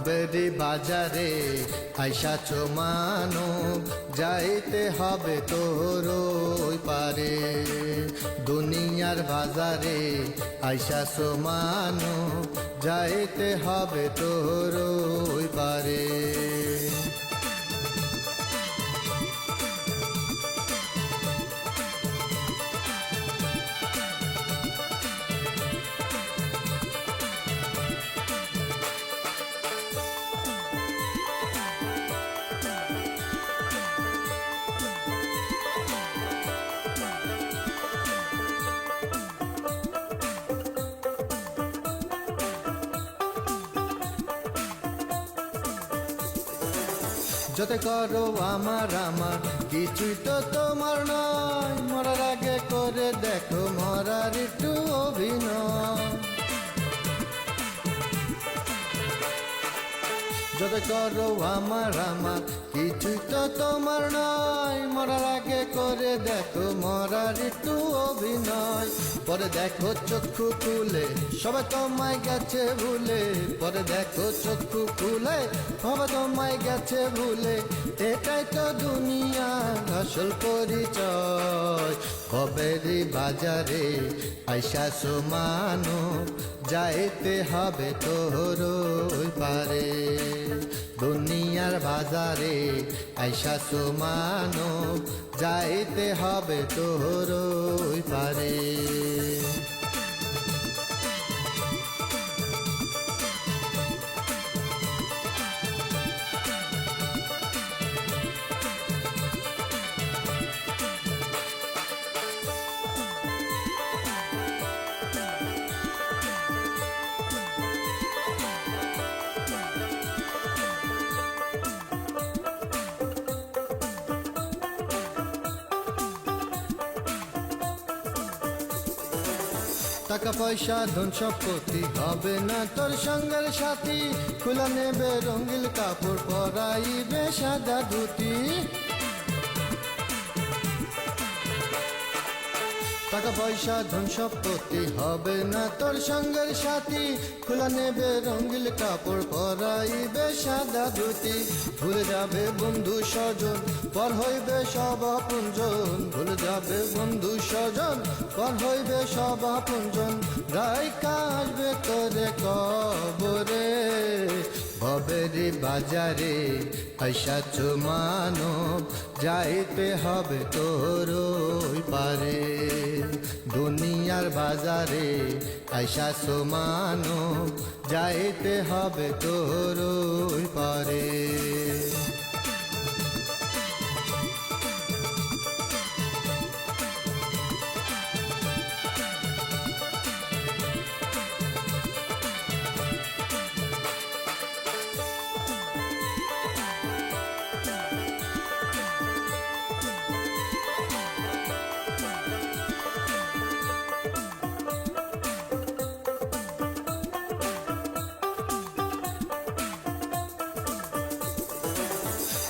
ভবেরি বাজারে আইসাছো মানব, যাইতে হবে তোর ওই পারে। দুনিয়ার বাজারে আইসাছো মানব, যাইতে হবে তোর ওই পারে। যত করো আমার আমার কিছুই তো তোমার নয়, মরার আগে করে দেখো মরার একটু অভিনয়। যত করো আমার আমার কিছুই তো তোমার নয়, মরার আগে করে দেখো মরার একটু অভিনয়। পরে দেখো চক্ষু খুলে সবাই তোমায় গেছে ভুলে, পরে দেখো চক্ষু খুলে সবাই তোমায় গেছে ভুলে। এটাই তো দুনিয়ার আসল পরিচয়। ভবেরি বাজারে আইসাছো মানব, যাইতে হবে তোর ওই পারে। দুনিয়ার বাজারে আইসাছো মানব, যাইতে হবে তোর ওই পারে। টাকা পয়সা ধন সম্পত্তি হবে না তোর সঙ্গের সাথী, খোলা নেবে রঙিল কাপড় পরাইবে সাদা ধুতি। টাকা পয়সা ধন সম্পত্তি হবে না তোর সঙ্গের সাথী, খোলা নেবে রঙিল কাপড় পরাইবে সাদা ধুতি। ভুলে যাবে বন্ধু স্বজন, পর হইবে সব আপনজন। ভুলে যাবে বন্ধু স্বজন, পর হইবে সব আপনজন। রাইকা আসবে তোরে কবরে। ভবেরি বাজারে আইসাছো মানব, যাইতে হবে তোর ওই পারে। দুনিয়ার বাজারে আইসাছো মানব, যাইতে হবে তোর ওই পারে।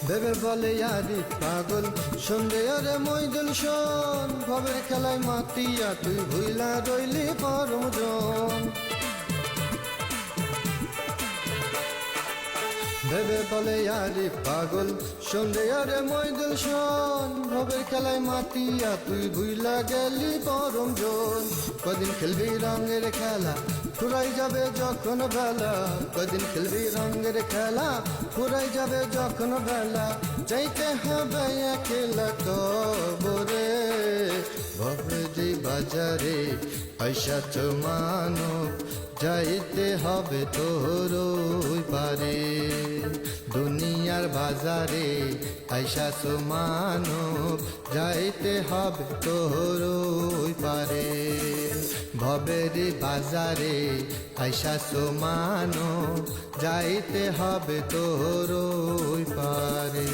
ভেবে বলে আরি পাগল, সন্ধে আরে মইদুল শোন। ভবের খেলায় মাতিয়া তুই ভুইলা রইলি পরমজন। ভেবে বলে আরি পাগল, সন্ধে আরে মইদুল শোন। ভবের খেলায় মাতিয়া তুই ভুইলা গেলি পরমজন। কদিন খেলবি রঙের খেলা, ফুরাই যাবে যখন বেলা। কদিন খেলবি রঙের খেলা, ফুরাই যাবে যখন বেলা। চাইতে হবে একলা কবরে। ভবেরি বাজারে আইসাছো মানব, যাইতে হবে তোর ওই পারে। দুনিয়ার বাজারে আইসাছো মানব, যাইতে হবে তোর ওই পারে। ভবেরি বাজারে আইসাছো মানব, যাইতে হবে তোর ওই পারে।